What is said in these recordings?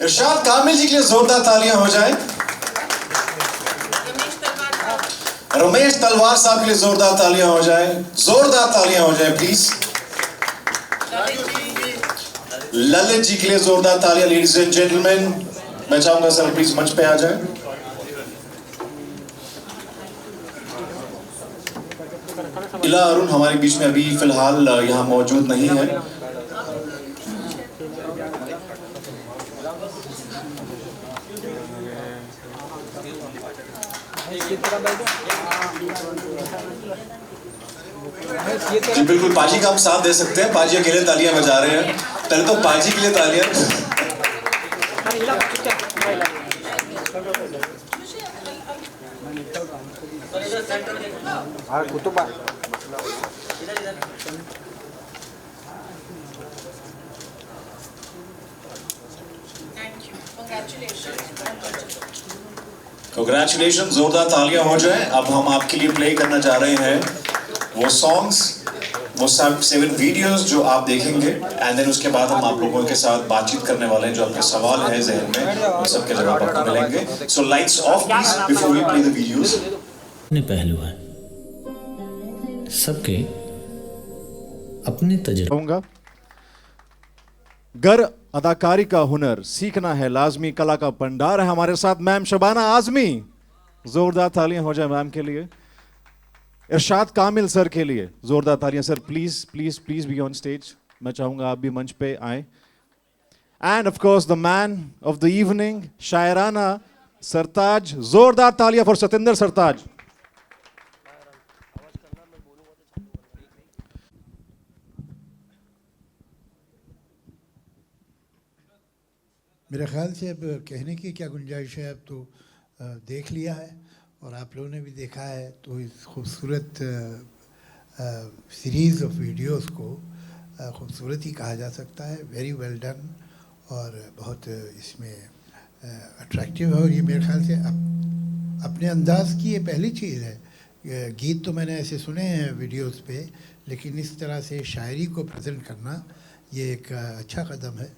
इरशाद कामिल जी के लिए जोरदार तालियां हो जाए। रमेश तलवार साहब के लिए जोरदार तालियां हो जाए। जोरदार तालियां हो जाए प्लीज। ललित जी के लिए जोरदार तालियां। लेडीज एंड जेंटलमैन, मैं चाहूंगा सर प्लीज मंच पे आ जाए। इला अरुण हमारे बीच में अभी फिलहाल यहाँ मौजूद नहीं है। जी बिल्कुल, पाजी का हम साथ दे सकते हैं। पाजी अकेले तालियां बजा रहे हैं। पहले तो पाजी के लिए तालियां। Congratulations, जोरदार तालियां हो जाए। अब हम आपके लिए प्ले करना जा रहे हैं वो सॉन्ग्स, वो 7 वीडियोस जो आप देखेंगे, एंड देन उसके बाद हम आप लोगों के साथ बातचीत करने वाले हैं। जो आपके सवाल है जहन में, वो सबके जवाब आपको मिलेंगे। So lights off please before we play the videos. अपने पहलू हैं, सबके अपने तजुर्बे। गर अदाकारी का हुनर सीखना है लाजमी, कला का भंडार है हमारे साथ मैम शबाना आजमी। जोरदार तालियां हो जाए मैम के लिए। इरशाद कामिल सर के लिए जोरदार तालियां। Sir please please please be on stage. मैं चाहूंगा आप भी मंच पे आए। And of course the man of the evening, शायराना सरताज। जोरदार तालियां फॉर सतेंद्र सरताज। मेरे ख़्याल से अब कहने की क्या गुंजाइश है। अब तो देख लिया है और आप लोगों ने भी देखा है। तो इस खूबसूरत सीरीज़ ऑफ वीडियोस को खूबसूरत ही कहा जा सकता है। वेरी वेल डन और बहुत इसमें अट्रैक्टिव है। और ये मेरे ख्याल से अपने अंदाज़ की ये पहली चीज़ है। गीत तो मैंने ऐसे सुने हैं वीडियोस पे, लेकिन इस तरह से शायरी को प्रेजेंट करना ये एक अच्छा कदम है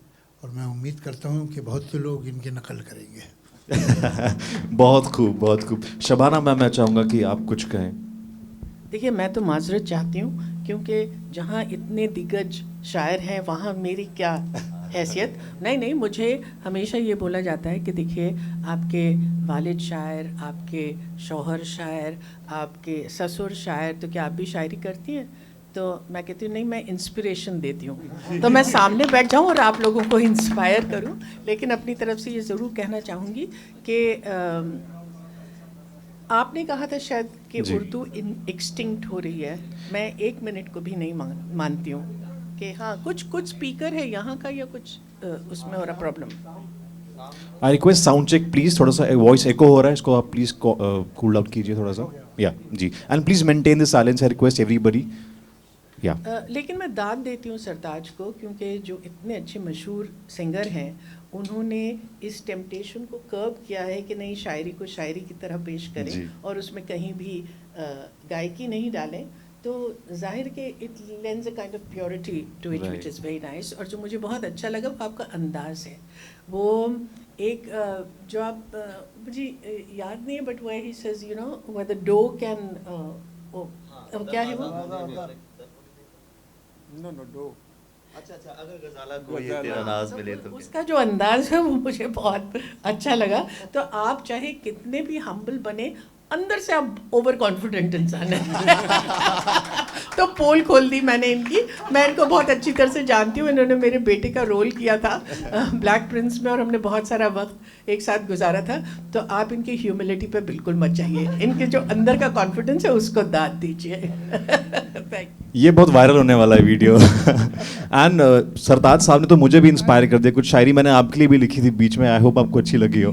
और मैं उम्मीद करता हूँ कि बहुत से लोग इनकी नकल करेंगे। बहुत खूब, बहुत खूब। शबाना मैम, मैं चाहूँगा कि आप कुछ कहें। देखिए, मैं तो माजरत चाहती हूँ क्योंकि जहाँ इतने दिग्गज शायर हैं वहाँ मेरी क्या हैसियत। नहीं, मुझे हमेशा ये बोला जाता है कि देखिए, आपके वालिद शायर, आपके शौहर शायर, आपके ससुर शायर, तो क्या आप भी शायरी करती हैं? तो मैं कहती हूँ नहीं, मैं इंस्पिरेशन देती हूँ। तो मैं सामने बैठ जाऊँ और आप लोगों को इंस्पायर करूँ। लेकिन अपनी तरफ से ये ज़रूर कहना चाहूँगी कि आपने कहा था शायद कि उर्दू एक्सटिंक्ट हो रही है। मैं 1 मिनट को भी नहीं मानती हूँ कि हाँ, कुछ स्पीकर है यहाँ का या कुछ उसमें हो रहा problem. I request sound check please. थोड़ा सा वॉइस एको हो रहा है, इसको आप प्लीज कूल डाउन कीजिए थोड़ा सा। या जी, and please maintain the silence. I request everybody. लेकिन मैं दाद देती हूँ सरताज को, क्योंकि जो इतने अच्छे मशहूर सिंगर हैं उन्होंने इस टेम्पटेशन को कर्ब किया है कि नहीं, शायरी को शायरी की तरह पेश करें और उसमें कहीं भी गायकी नहीं डालें। तो जाहिर के it lends a kind of purity to it which is very nice. और जो मुझे बहुत अच्छा लगा वो आपका अंदाज़ है। वो एक जो आप मुझे याद नहीं है, but where he says you know where the dough can, क्या है वो? No dough. अच्छा, अगर गजाला को ये तेरा नाज मिले तो उसका जो अंदाज है वो मुझे बहुत अच्छा लगा। तो आप चाहे कितने भी हम्बल बने, अंदर से आप ओवर कॉन्फिडेंट इंसान हैं। तो पोल खोल दी मैंने इनकी। मैं इनको बहुत अच्छी तरह से जानती हूँ। इन्होंने मेरे बेटे का रोल किया था ब्लैक प्रिंस में और हमने बहुत सारा वक्त एक साथ गुजारा था। तो आप इनकी ह्यूमिलिटी पे बिल्कुल मत जाइए। इनके जो अंदर का कॉन्फिडेंस है उसको दाद दीजिए। ये बहुत वायरल होने वाला है वीडियो। एंड सरताज साहब ने तो मुझे भी इंस्पायर कर दिया। कुछ शायरी मैंने आपके लिए भी लिखी थी बीच में। आई होप आपको अच्छी लगी हो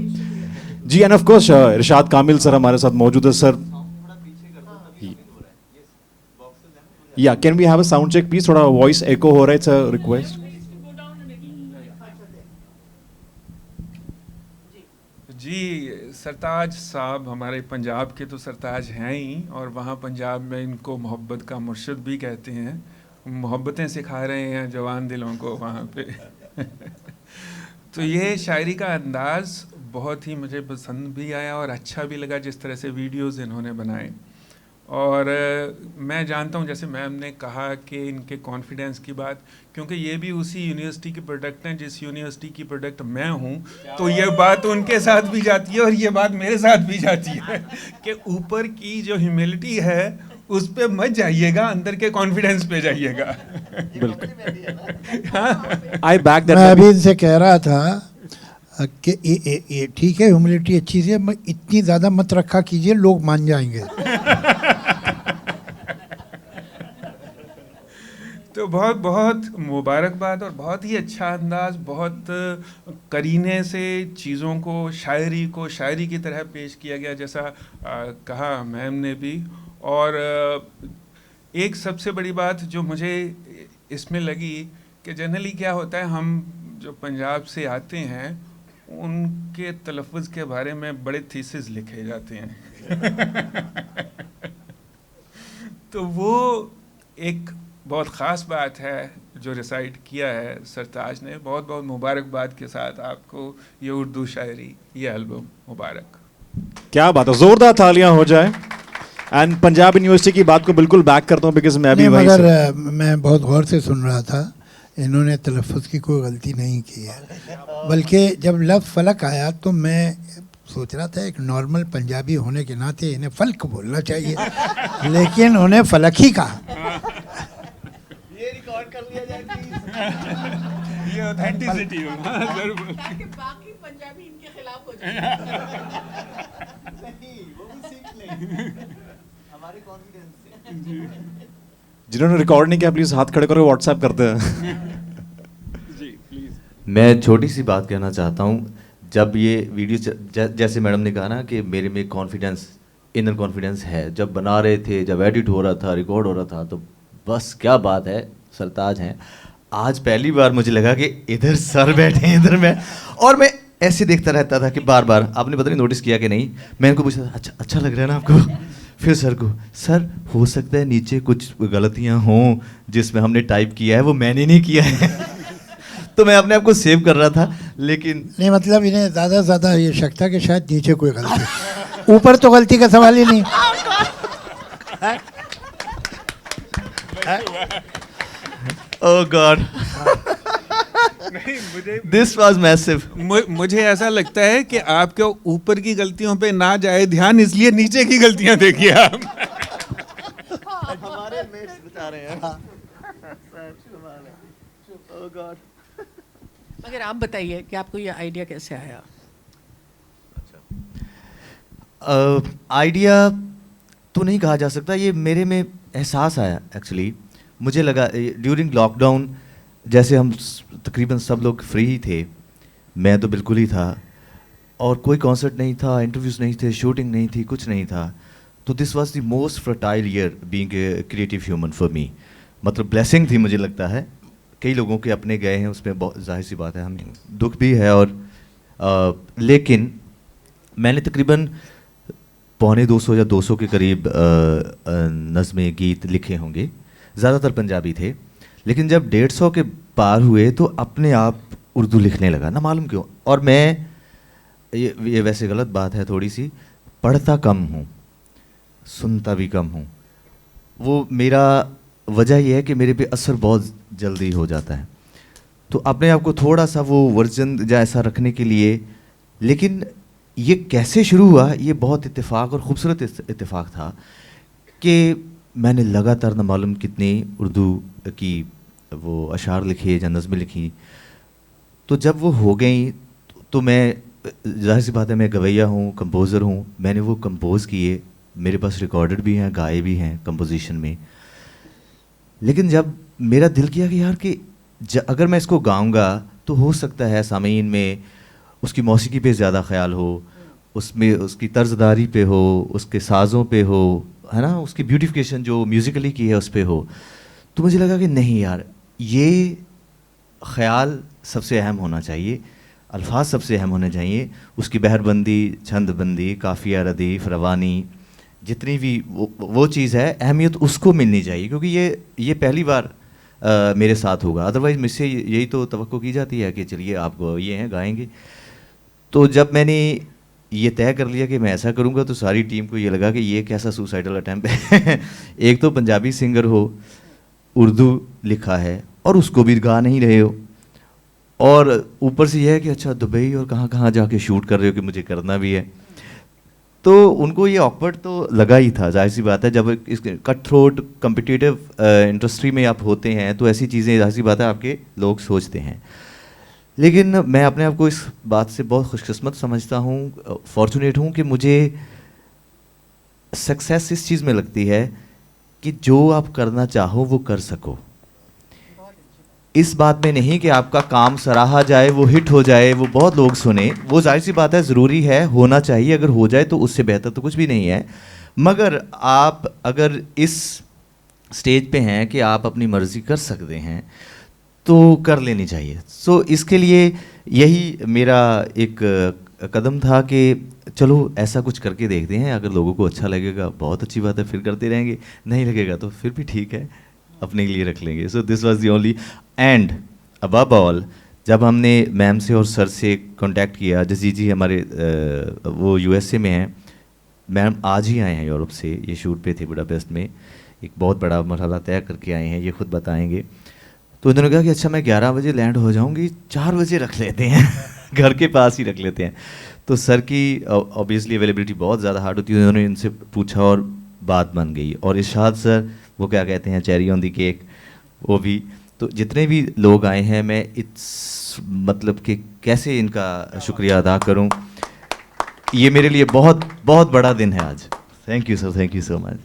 जी। And of course Irshad Kamil sir हमारे साथ मौजूद है। सर या can we have a sound check please? थोड़ा वॉइस एको हो रहा है, इट्स अ रिक्वेस्ट। जी, सरताज साहब हमारे पंजाब के तो सरताज हैं ही, और वहाँ पंजाब में इनको मोहब्बत का मुर्शिद भी कहते हैं। मोहब्बतें सिखा रहे हैं जवान दिलों को वहाँ पे। तो ये शायरी का अंदाज़ बहुत ही मुझे पसंद भी आया और अच्छा भी लगा, जिस तरह से वीडियोस इन्होंने बनाए। और मैं जानता हूँ, जैसे मैम ने कहा कि इनके कॉन्फिडेंस की बात, क्योंकि ये भी उसी यूनिवर्सिटी के प्रोडक्ट हैं जिस यूनिवर्सिटी की प्रोडक्ट मैं हूँ, तो ये बात उनके साथ भी जाती है और ये बात मेरे साथ भी जाती है कि ऊपर की जो ह्यूमिलिटी है उस पे मत जाइएगा, अंदर के कॉन्फिडेंस पे जाइएगा। आई बैक दैट। मैं अभी इनसे कह रहा था कि ये ठीक है, ह्यूमिलिटी अच्छी है, इतनी ज़्यादा मत रखा कीजिए, लोग मान जाएंगे। तो बहुत बहुत मुबारकबाद और बहुत ही अच्छा अंदाज़, बहुत करीने से चीज़ों को, शायरी को शायरी की तरह पेश किया गया, जैसा कहा मैम ने भी। और एक सबसे बड़ी बात जो मुझे इसमें लगी कि जनरली क्या होता है, हम जो पंजाब से आते हैं उनके तलफ़्फ़ुज़ के बारे में बड़े थीसिस लिखे जाते हैं तो वो एक बहुत ख़ास बात है जो रिसाइट किया है सरताज ने। बहुत बहुत मुबारकबाद के साथ आपको ये उर्दू शायरी, ये एल्बम मुबारक। क्या बात है, जोरदार तालियां हो जाए। एंड पंजाब यूनिवर्सिटी की बात को बिल्कुल बैक करता हूँ, बिकॉज मैं भी वहीं से। मगर मैं बहुत गौर से सुन रहा था, इन्होंने तलफ़्फ़ुज़ की कोई गलती नहीं की है, बल्कि जब लफ्ज़ फलक आया तो मैं सोच रहा था एक नॉर्मल पंजाबी होने के नाते इन्हें फल्क बोलना चाहिए, लेकिन उन्हें फलक ही कहा। ये रिकॉर्ड कर लिया जाए ये ऑथेंटिसिटी हो जरूर। ताकि बाकी पंजाबी इनके खिलाफ हो जाए। नहीं, वो भी सीख लें हमारे कॉन्फिडेंस से। जिन्होंने रिकॉर्ड नहीं किया प्लीज हाथ खड़े करो, व्हाट्सएप करते हैं। जी प्लीज। मैं छोटी सी बात कहना चाहता हूँ। जब ये वीडियो जैसे मैडम ने कहा ना कि मेरे में कॉन्फिडेंस, इनर कॉन्फिडेंस है, जब बना रहे थे, जब एडिट हो रहा था, रिकॉर्ड हो रहा था, तो बस क्या बात है, सरताज हैं। आज पहली बार मुझे लगा कि इधर सर बैठे हैं, इधर मैं, और मैं ऐसे देखता रहता था कि बार बार, आपने पता नहीं नोटिस किया कि नहीं, मैं इनको पूछता था अच्छा लग रहा है ना आपको, फिर सर को, सर हो सकता है नीचे कुछ गलतियां हों जिसमें हमने टाइप किया है वो मैंने नहीं किया है तो मैं अपने आप को सेव कर रहा था, लेकिन नहीं मतलब इन्हें ज़्यादा से ज़्यादा ये शक था कि शायद नीचे कोई गलती, ऊपर तो गलती का सवाल ही नहीं। ओह गॉड, नहीं मुझे दिस वाज मैसिव। मुझे ऐसा लगता है कि आपके ऊपर की गलतियों पे ना जाए ध्यान, इसलिए नीचे की गलतियां देखिए आप। हमारे मेट्स बता रहे हैं। ओह गॉड। मगर आप बताइए कि आपको ये आइडिया कैसे आया? आइडिया तो नहीं कहा जा सकता, ये मेरे में एहसास आया एक्चुअली। मुझे लगा ड्यूरिंग लॉकडाउन, जैसे हम तकरीबन सब लोग फ्री ही थे, मैं तो बिल्कुल ही था, और कोई कॉन्सर्ट नहीं था, इंटरव्यूज़ नहीं थे, शूटिंग नहीं थी, कुछ नहीं था, तो this was the most fertile year being a creative human for me. मतलब ब्लेसिंग थी मुझे लगता है। कई लोगों के अपने गए हैं, उसमें बहुत जाहिर सी बात है, हम दुख भी है, और लेकिन मैंने तकरीबन 250 या 200 के करीब नज़्में, गीत लिखे होंगे, ज़्यादातर पंजाबी थे। लेकिन जब 150 के पार हुए तो अपने आप उर्दू लिखने लगा, ना मालूम क्यों। और मैं, ये वैसे गलत बात है थोड़ी सी, पढ़ता कम हूँ, सुनता भी कम हूँ। वो मेरा वजह यह है कि मेरे पे असर बहुत जल्दी हो जाता है, तो अपने आप को थोड़ा सा वो वर्जन जैसा रखने के लिए। लेकिन ये कैसे शुरू हुआ, ये बहुत इत्तेफाक और ख़ूबसूरत इत्तेफाक था कि मैंने लगातार न मालूम कितनी उर्दू की वो अशार लिखे या नज़्में लिखी, तो जब वो हो गई तो मैं, जाहिर सी बात है, मैं गवैया हूँ, कंपोज़र हूँ, मैंने वो कंपोज़ किए, मेरे पास रिकॉर्डेड भी हैं, गाए भी हैं कंपोजिशन में। लेकिन जब मेरा दिल किया कि यार कि अगर मैं इसको गाऊंगा तो हो सकता है सामीन में उसकी मौसीकी पे ज़्यादा ख्याल हो, उसमें उसकी तर्जदारी पे हो, उसके साज़ों पे हो, है ना, उसकी ब्यूटिफिकेशन जो म्यूज़िकली की है उस पे हो। तो मुझे लगा कि नहीं यार, ये ख़याल सबसे अहम होना चाहिए, अल्फाज सबसे अहम होने चाहिए, उसकी बहरबंदी, छंदबंदी, काफ़िया, रदीफ़, रवानी, जितनी भी वो चीज़ है, अहमियत उसको मिलनी चाहिए। क्योंकि ये पहली बार मेरे साथ होगा, अदरवाइज़ मुझसे यही तो तवक्को की जाती है कि चलिए आप ये हैं गाएंगे। तो जब मैंने ये तय कर लिया कि मैं ऐसा करूँगा तो सारी टीम को ये लगा कि ये कैसा सुसाइडल अटैम्प्ट है। एक तो पंजाबी सिंगर हो, उर्दू लिखा है और उसको भी गा नहीं रहे हो, और ऊपर से यह है कि अच्छा दुबई और कहाँ कहाँ जाके शूट कर रहे हो कि मुझे करना भी है। तो उनको ये ऑकवर्ड तो लगा ही था, जाहिर सी बात है, जब इस कट थ्रोट कम्पिटिटिव इंडस्ट्री में आप होते हैं तो ऐसी चीज़ें जाहिर सी बात है आपके लोग सोचते हैं। लेकिन मैं अपने आप को इस बात से बहुत खुशकिस्मत समझता हूँ, फॉर्चुनेट हूँ कि मुझे सक्सेस इस चीज़ में लगती है कि जो आप करना चाहो वो कर सको। इस बात में नहीं कि आपका काम सराहा जाए, वो हिट हो जाए, वो बहुत लोग सुने, वो जाहिर सी बात है ज़रूरी है, होना चाहिए, अगर हो जाए तो उससे बेहतर तो कुछ भी नहीं है। मगर आप अगर इस स्टेज पे हैं कि आप अपनी मर्ज़ी कर सकते हैं तो कर लेनी चाहिए। सो इसके लिए यही मेरा एक कदम था कि चलो ऐसा कुछ करके देखते हैं, अगर लोगों को अच्छा लगेगा बहुत अच्छी बात है, फिर करते रहेंगे, नहीं लगेगा तो फिर भी ठीक है, अपने लिए रख लेंगे। So this was the only and above all, जब हमने मैम से और सर से कांटेक्ट किया, जसीत जी हमारे वो यूएसए में हैं, मैम आज ही आए हैं यूरोप से, ये शूट पे थे बुडापेस्ट में, एक बहुत बड़ा मरहला तय करके आए हैं, ये खुद बताएंगे। तो उन्होंने कहा कि अच्छा मैं 11 बजे लैंड हो जाऊंगी, 4 बजे रख लेते हैं घर के पास ही रख लेते हैं। तो सर की ऑब्वियसली अवेलेबिलिटी बहुत ज़्यादा हार्ड होती है, उन्होंने इनसे पूछा और बात बन गई। और इरशाद सर, वो क्या कहते हैं, चेरी ऑन दी केक, वो भी। तो जितने भी लोग आए हैं, मैं इस मतलब कि कैसे इनका शुक्रिया अदा करूं, ये मेरे लिए बहुत बहुत बड़ा दिन है आज। Thank you sir, thank you so much.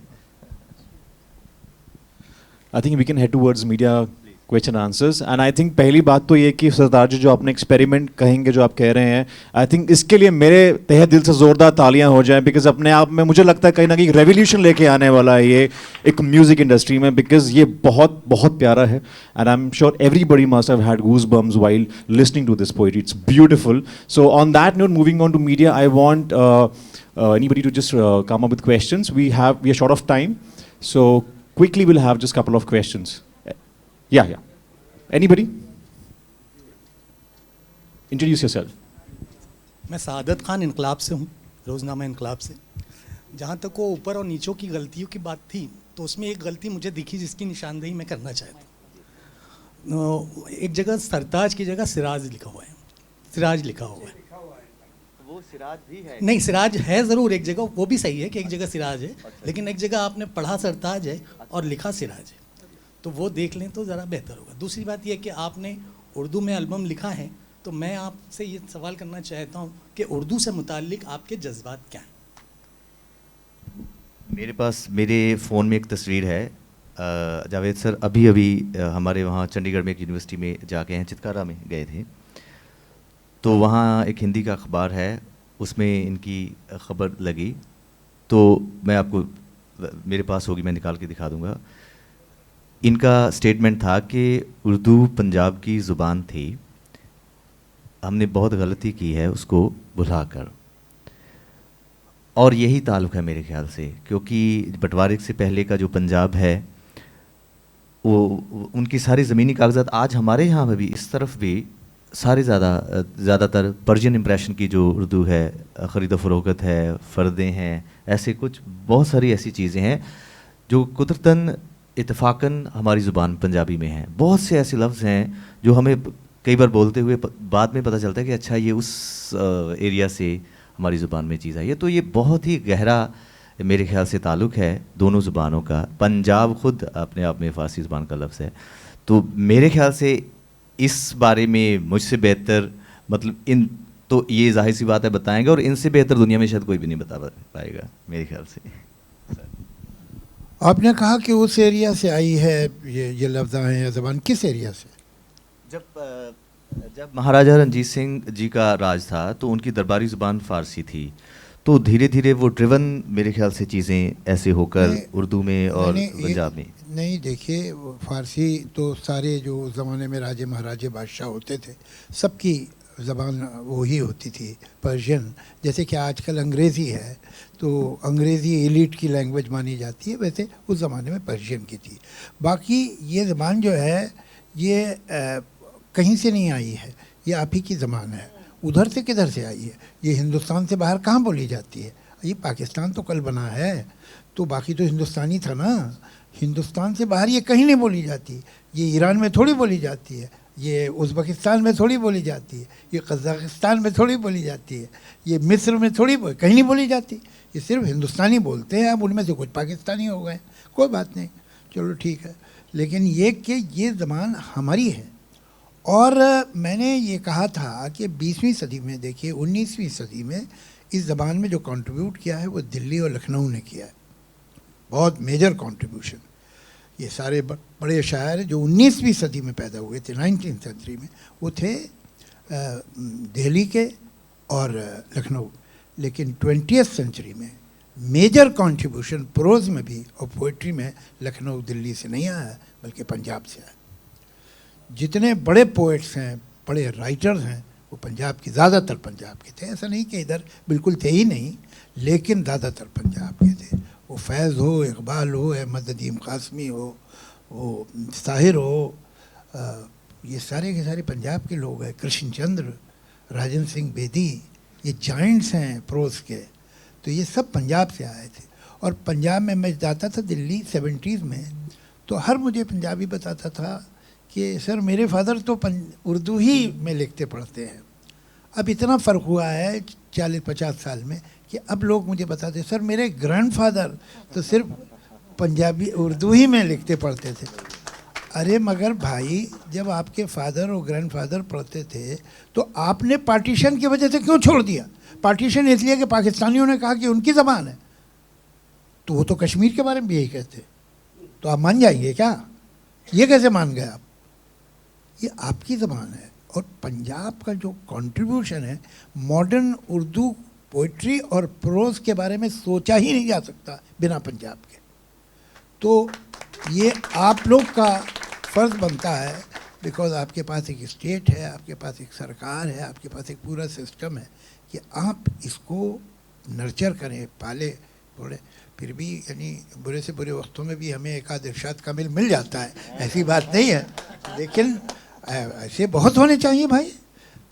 I think we can head towards media question answers, and I think पहली बात तो ये कि सरदार जी जो आपने एक्सपेरिमेंट कहेंगे, जो आप कह रहे हैं, आई थिंक इसके लिए मेरे तहे दिल से ज़ोरदार तालियां हो जाएं, बिकॉज अपने आप में मुझे लगता है कहीं ना कहीं रेवोल्यूशन लेके आने वाला है ये एक म्यूज़िक इंडस्ट्री में, बिकॉज ये बहुत बहुत प्यारा है, and I am sure everybody must have had goose bumps while listening to this poetry, it's beautiful. So on that note, moving on to media, I want anybody to just come up with questions. We are short of time, so quickly we'll have just couple of questions. Yeah. Anybody? Introduce yourself. मैं सादत खान इनकलाब से हूँ, रोज़नामा इनकलाब से। जहाँ तक वो ऊपर और नीचों की गलतियों की बात थी, तो उसमें एक गलती मुझे दिखी जिसकी निशानदेही मैं करना चाहता हूँ। एक जगह सरताज की जगह सिराज लिखा हुआ है, सिराज लिखा हुआ है। वो सिराज भी है? नहीं, सिराज है ज़रूर एक जगह, वो भी सही है कि एक जगह सिराज है, लेकिन एक जगह आपने पढ़ा सरताज है और लिखा सिराज है, तो वो देख लें तो ज़रा बेहतर होगा। दूसरी बात यह कि आपने उर्दू में एल्बम लिखा है, तो मैं आपसे ये सवाल करना चाहता हूँ कि उर्दू से मुताल्लिक आपके जज्बात क्या हैं? मेरे पास मेरे फ़ोन में एक तस्वीर है, जावेद सर अभी हमारे वहाँ चंडीगढ़ में एक यूनिवर्सिटी में जाके हैं, चितकारा में गए थे, तो वहाँ एक हिंदी का अखबार है, उसमें इनकी ख़बर लगी, तो मैं आपको, मेरे पास होगी, मैं निकाल के दिखा दूँगा। इनका स्टेटमेंट था कि उर्दू पंजाब की ज़ुबान थी, हमने बहुत गलती की है उसको भुलाकर, और यही ताल्लुक़ है मेरे ख्याल से, क्योंकि बंटवारे से पहले का जो पंजाब है, वो उनकी सारी ज़मीनी कागजात आज हमारे यहाँ में भी, इस तरफ भी सारे ज़्यादातर पर्शियन इम्प्रेशन की जो उर्दू है, ख़रीद फ़रोख्त है, फ़र्दे हैं, ऐसे कुछ बहुत सारी ऐसी चीज़ें हैं जो कुदरतन इत्तफ़ाक़न हमारी ज़ुबान पंजाबी में है। बहुत से ऐसे लफ्ज़ हैं जो हमें कई बार बोलते हुए बाद में पता चलता है कि अच्छा ये उस एरिया से हमारी ज़ुबान में चीज़ आई है। तो ये बहुत ही गहरा मेरे ख्याल से ताल्लुक़ है दोनों ज़ुबानों का। पंजाब ख़ुद अपने आप में फ़ारसी ज़ुबान का लफ्ज़ है, तो मेरे ख्याल से इस बारे में मुझसे बेहतर, मतलब इन तो ये जाहिर सी बात है बताएंगे, और इनसे बेहतर दुनिया में शायद कोई भी नहीं बता पाएगा मेरे ख्याल से। आपने कहा कि उस एरिया से आई है ये लफ्ज़ हैं या ज़बान, किस एरिया से? जब महाराजा रंजीत सिंह जी का राज था तो उनकी दरबारी ज़ुबान फ़ारसी थी, तो धीरे धीरे वो ड्रिवन मेरे ख्याल से चीज़ें ऐसे होकर उर्दू में और पंजाब में। नहीं, देखिए फ़ारसी तो सारे जो ज़माने में राजे महाराजे बादशाह होते थे सबकी ज़बान वही होती थी पर्शियन, जैसे कि आजकल अंग्रेज़ी है तो अंग्रेज़ी एलीट की लैंग्वेज मानी जाती है, वैसे उस ज़माने में पर्शियन की थी। बाकी ये ज़बान जो है ये कहीं से नहीं आई है, ये आप ही की ज़बान है। उधर से किधर से आई है? ये हिंदुस्तान से बाहर कहाँ बोली जाती है? ये पाकिस्तान तो कल बना है, तो बाकी तो हिंदुस्तानी था ना। हिंदुस्तान से बाहर ये कहीं नहीं बोली जाती। ये ईरान में थोड़ी बोली जाती है, ये उज़्बेकिस्तान में थोड़ी बोली जाती है, ये कज़ाकिस्तान में थोड़ी बोली जाती है, ये मिस्र में थोड़ी कहीं नहीं बोली जाती। ये सिर्फ हिंदुस्तानी बोलते हैं। अब उनमें से कुछ पाकिस्तानी हो गए, कोई बात नहीं, चलो ठीक है। लेकिन ये कि ये ज़बान हमारी है। और मैंने ये कहा था कि 20वीं सदी में, देखिए 19वीं सदी में इस ज़बान में जो कंट्रीब्यूट किया है वो दिल्ली और लखनऊ ने किया है, बहुत मेजर कंट्रीब्यूशन। ये सारे बड़े शायर जो 19वीं सदी में पैदा हुए थे, 19th सेंचुरी में, वो थे दिल्ली के और लखनऊ। लेकिन 20th सेंचुरी में मेजर कंट्रीब्यूशन प्रोज में भी और पोइट्री में लखनऊ दिल्ली से नहीं आया है, बल्कि पंजाब से आया। जितने बड़े पोइट्स हैं, बड़े राइटर्स हैं, वो पंजाब की, ज़्यादातर पंजाब के थे। ऐसा नहीं कि इधर बिल्कुल थे ही नहीं, लेकिन ज़्यादातर पंजाब के थे। वो फैज़ हो, इकबाल हो, अहमद नदीम कासमी हो, वो साहिर हो, ये सारे के सारे पंजाब के लोग हैं। कृष्ण चंद्र, राजेंद्र सिंह बेदी, ये जाइंट्स हैं प्रोज के, तो ये सब पंजाब से आए थे। और पंजाब में मैं जाता था दिल्ली 70s में, तो हर मुझे पंजाबी बताता था कि सर मेरे फादर तो उर्दू ही में लिखते पढ़ते हैं। अब इतना फ़र्क हुआ है 40-50 साल में कि अब लोग मुझे बताते सर मेरे ग्रैंडफादर तो सिर्फ पंजाबी उर्दू ही में लिखते पढ़ते थे। अरे मगर भाई, जब आपके फादर और ग्रैंडफादर पढ़ते थे तो आपने पार्टीशन की वजह से क्यों छोड़ दिया? पार्टीशन इसलिए कि पाकिस्तानियों ने कहा कि उनकी ज़बान है, तो वो तो कश्मीर के बारे में भी यही कहते, तो आप मान जाएंगे क्या? ये कैसे मान गए आप? ये आपकी ज़बान है। और पंजाब का जो कंट्रीब्यूशन है, मॉडर्न उर्दू पोइट्री और प्रोज के बारे में सोचा ही नहीं जा सकता बिना पंजाब के। तो ये आप लोग का फ़र्ज़ बनता है, बिकॉज आपके पास एक स्टेट है, आपके पास एक सरकार है, आपके पास एक पूरा सिस्टम है, कि आप इसको नर्चर करें, पाले थोड़े। फिर भी यानी बुरे से बुरे वक्तों में भी हमें एक आध इरशाद कामिल मिल जाता है, ऐसी बात नहीं है, लेकिन ऐसे बहुत होने चाहिए भाई।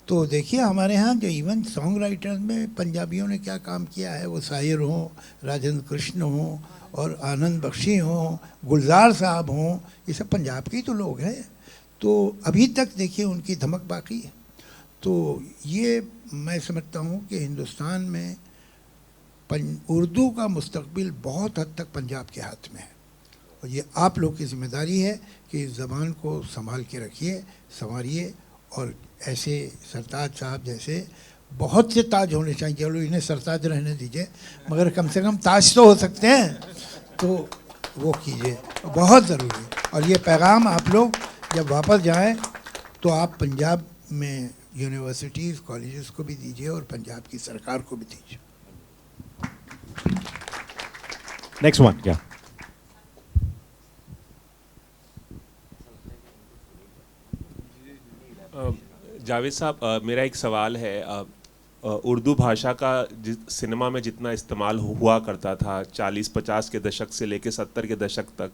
तो देखिए हमारे यहाँ जो इवन सॉन्ग राइटर्स में पंजाबियों ने क्या काम किया है, वो साहिर हों, राजेंद्र कृष्ण हों, और आनंद बख्शी हों, गुलजार साहब हों, ये सब पंजाब के ही तो लोग हैं। तो अभी तक देखिए उनकी धमक बाकी है। तो ये मैं समझता हूँ कि हिंदुस्तान में उर्दू का मुस्तकबिल बहुत हद तक पंजाब के हाथ में है, और ये आप लोग की जिम्मेदारी है कि इस ज़बान को संभाल के रखिए, संवारिए। और ऐसे सरताज साहब जैसे बहुत से ताज होने चाहिए। चलो इन्हें सरताज रहने दीजिए, मगर कम से कम ताज तो हो सकते हैं, तो वो कीजिए, बहुत ज़रूरी है। और ये पैगाम आप लोग जब वापस जाएं तो आप पंजाब में यूनिवर्सिटीज़ कॉलेजेस को भी दीजिए और पंजाब की सरकार को भी दीजिए। नेक्स्ट वन क्या? जावेद साहब, मेरा एक सवाल है। उर्दू भाषा का सिनेमा में जितना इस्तेमाल हुआ करता था 40-50 के दशक से लेकर 70 के दशक तक,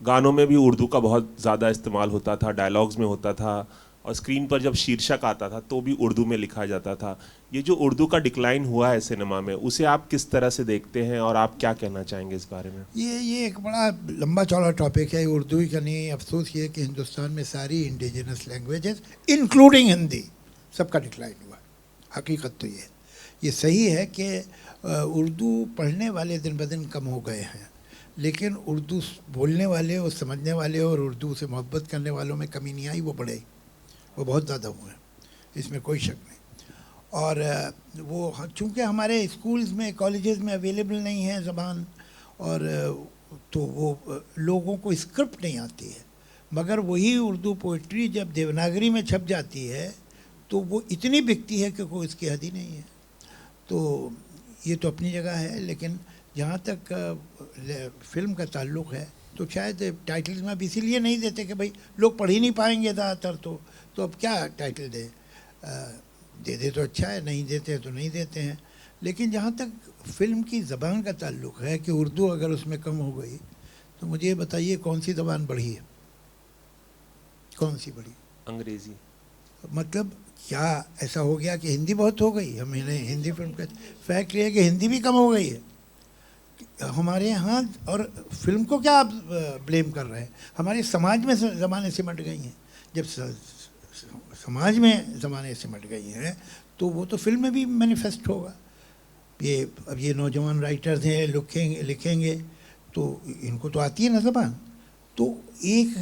गानों में भी उर्दू का बहुत ज़्यादा इस्तेमाल होता था, डायलॉग्स में होता था, और स्क्रीन पर जब शीर्षक आता था तो भी उर्दू में लिखा जाता था। ये जो उर्दू का डिक्लाइन हुआ है सिनेमा में, उसे आप किस तरह से देखते हैं और आप क्या कहना चाहेंगे इस बारे में? ये एक बड़ा लंबा चौड़ा टॉपिक है। उर्दू ही का नहीं, अफसोस ये है कि हिंदुस्तान में सारी इंडिजिनस लैंग्वेजेस इंक्लूडिंग हिंदी सबका डिक्लाइन हुआ। हकीकत तो ये सही है कि उर्दू पढ़ने वाले दिन ब दिन कम हो गए हैं, लेकिन उर्दू बोलने वाले और समझने वाले और उर्दू से मोहब्बत करने वालों में कमी नहीं आई, वो बढ़े, वो बहुत ज़्यादा हुए हैं, इसमें कोई शक नहीं। और वो चूँकि हमारे स्कूल्स में कॉलेजेस में अवेलेबल नहीं है ज़बान, और तो वो लोगों को स्क्रिप्ट नहीं आती है, मगर वही उर्दू पोइट्री जब देवनागरी में छप जाती है तो वो इतनी बिकती है कि कोई इसकी हद ही नहीं है। तो ये तो अपनी जगह है, लेकिन जहाँ तक फिल्म का ताल्लुक़ है, तो शायद टाइटल्स में अब इसीलिए नहीं देते कि भाई लोग पढ़ ही नहीं पाएंगे ज़्यादातर, तो अब क्या टाइटल दे, दे दे तो अच्छा है, नहीं देते तो नहीं देते हैं। लेकिन जहाँ तक फिल्म की ज़बान का ताल्लुक़ है कि उर्दू अगर उसमें कम हो गई तो मुझे ये बताइए कौन सी ज़बान बढ़ी है, कौन सी बढ़ी? अंग्रेजी। मतलब क्या ऐसा हो गया कि हिंदी बहुत हो गई? हम इन्हें हिंदी फिल्म का फैक्ट ये है कि हिंदी भी कम हो गई है हमारे यहाँ। और फिल्म को क्या आप ब्लेम कर रहे हैं? हमारे समाज में ज़माने सिमट गई हैं। जब समाज में ज़माने सिमट गई हैं तो वो तो फिल्म में भी मैनिफेस्ट होगा। अब ये नौजवान राइटर्स हैं, लिखेंगे तो इनको तो आती है ना ज़बान। तो एक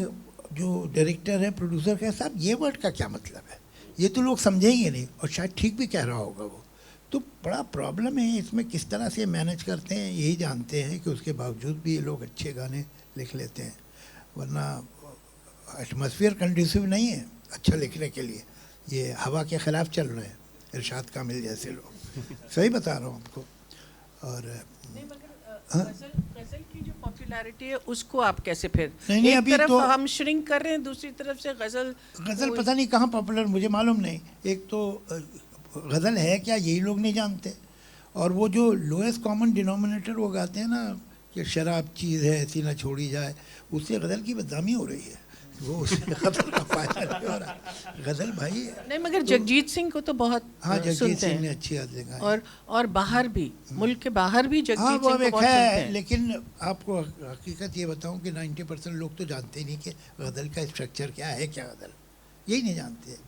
जो डायरेक्टर है, प्रोड्यूसर है, साहब ये वर्ड का क्या मतलब है, ये तो लोग समझेंगे नहीं, और शायद ठीक भी कह रहा होगा वो। तो बड़ा प्रॉब्लम है इसमें, किस तरह से मैनेज करते हैं यही जानते हैं कि उसके बावजूद भी ये लोग अच्छे गाने लिख लेते हैं, वरना एटमॉस्फेयर कंड्यूसिव नहीं है अच्छा लिखने के लिए। ये हवा के ख़िलाफ़ चल रहे हैं इरशाद कामिल जैसे लोग, सही बता रहा हूँ आपको। और गजल की जो पॉपुलैरिटी है उसको आप कैसे फिर नहीं, एक अभी तरफ तो हम श्रिंक कर रहे हैं, दूसरी तरफ से गजल पता नहीं कहाँ पॉपुलर, मुझे मालूम नहीं। एक तो गज़ल है क्या यही लोग नहीं जानते, और वो जो लोएस्ट कॉमन डिनोमिनेटर वो गाते हैं ना कि शराब चीज़ है ऐसी ना छोड़ी जाए, उससे गज़ल की बदनामी हो रही है, वो उससे गज़ल का फायदा नहीं हो रहा। गज़ल भाई नहीं, मगर जगजीत सिंह को तो बहुत हाँ, जगजीत सुनते सिंह हैं। ने अच्छी याद लगाई, और बाहर भी, मुल्क के बाहर भी जगजीत हाँ वो सिंह को एक बहुत सुनते है। हैं। लेकिन आपको हकीकत ये बताऊं कि 90% लोग तो जानते ही नहीं कि गज़ल का स्ट्रक्चर क्या है, क्या गज़ल, यही नहीं जानते।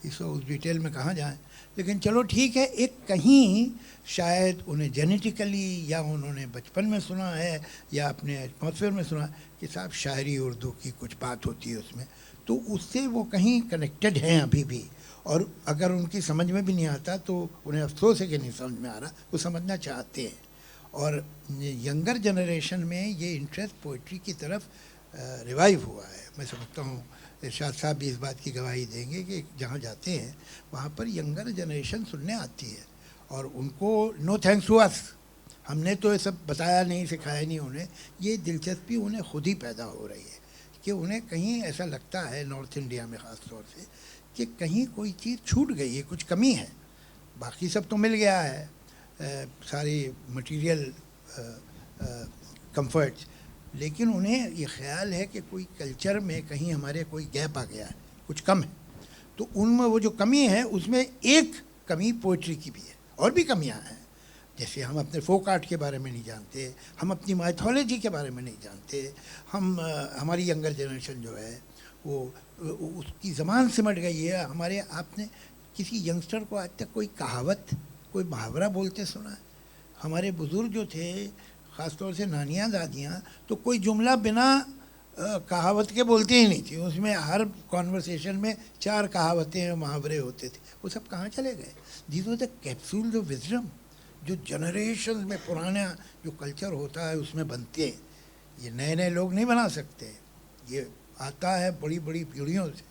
इसको उस डिटेल में कहाँ जाएं। लेकिन चलो ठीक है, एक कहीं शायद उन्हें जेनेटिकली या उन्होंने बचपन में सुना है या अपने एटमॉस्फेयर में सुना कि साहब शायरी उर्दू की कुछ बात होती है उसमें, तो उससे वो कहीं कनेक्टेड हैं अभी भी। और अगर उनकी समझ में भी नहीं आता तो उन्हें अफसोस है कि नहीं समझ में आ रहा, वो समझना चाहते हैं। और यंगर जनरेशन में ये इंटरेस्ट पोइट्री की तरफ रिवाइव हुआ है। मैं समझता हूँ इरशाद साहब भी इस बात की गवाही देंगे कि जहाँ जाते हैं वहाँ पर यंगर जनरेशन सुनने आती है, और उनको नो थैंक्स टू अस, हमने तो ये सब बताया नहीं, सिखाया नहीं उन्हें, ये दिलचस्पी उन्हें खुद ही पैदा हो रही है कि उन्हें कहीं ऐसा लगता है नॉर्थ इंडिया में ख़ास तौर से कि कहीं कोई चीज़ छूट गई है, कुछ कमी है। बाकी सब तो मिल गया है, सारी मटेरियल कंफर्ट्स, लेकिन उन्हें ये ख्याल है कि कोई कल्चर में कहीं हमारे कोई गैप आ गया है, कुछ कम है। तो उनमें वो जो कमी है उसमें एक कमी पोइट्री की भी है, और भी कमियां हैं। जैसे हम अपने फोक आर्ट के बारे में नहीं जानते, हम अपनी माइथोलॉजी के बारे में नहीं जानते, हम हमारी यंगर जनरेशन जो है वो उसकी ज़बान सिमट गई है। हमारे आपने किसी यंगस्टर को आज तक कोई कहावत, कोई मुहावरा बोलते सुना है? हमारे बुज़ुर्ग जो थे, ख़ासतौर से नानियाँ दादियाँ, तो कोई जुमला बिना कहावत के बोलते ही नहीं थी। उसमें हर कॉन्वर्सेशन में 4 कहावतें मुहावरे होते थे। वो सब कहाँ चले गए? These were the capsules of wisdom जो जनरेशन में पुराना जो कल्चर होता है उसमें बनते हैं। ये नए नए लोग नहीं बना सकते, ये आता है बड़ी बड़ी पीढ़ियों से,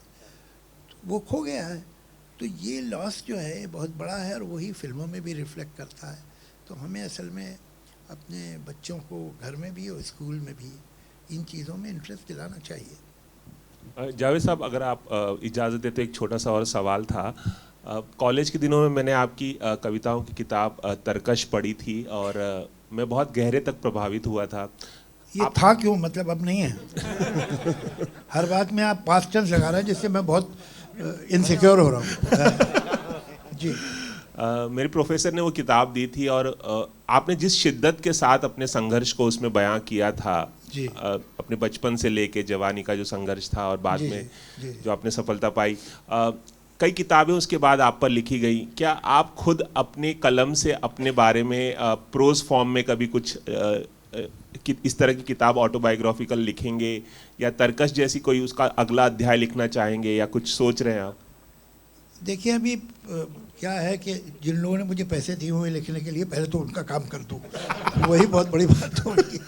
तो वो खो गया है। तो ये लॉस जो है बहुत बड़ा है, और वही फिल्मों में भी रिफ्लेक्ट करता है। तो हमें असल में अपने बच्चों को घर में भी और स्कूल में भी इन चीज़ों में इंटरेस्ट दिलाना चाहिए। जावेद साहब, अगर आप इजाज़त दें तो एक छोटा सा और सवाल था। कॉलेज के दिनों में मैंने आपकी कविताओं की किताब तरकश पढ़ी थी, और मैं बहुत गहरे तक प्रभावित हुआ था। ये था क्यों, मतलब अब नहीं है? हर बात में आप पास्ट टेंस लगा रहे हैं, जिससे मैं बहुत इनसिक्योर हो रहा हूँ। जी मेरे प्रोफेसर ने वो किताब दी थी, और आपने जिस शिद्दत के साथ अपने संघर्ष को उसमें बयां किया था, अपने बचपन से लेके जवानी का जो संघर्ष था और बाद में जो आपने सफलता पाई, कई किताबें उसके बाद आप पर लिखी गई। क्या आप खुद अपने कलम से अपने बारे में प्रोज फॉर्म में कभी कुछ इस तरह की किताब ऑटोबायोग्राफिकल लिखेंगे, या तरकश जैसी कोई उसका अगला अध्याय लिखना चाहेंगे, या कुछ सोच रहे हैं आप? देखिए, अभी क्या है कि जिन लोगों ने मुझे पैसे दिए हुए लिखने के लिए, पहले तो उनका काम कर दूँ, वही बहुत बड़ी बात होगी।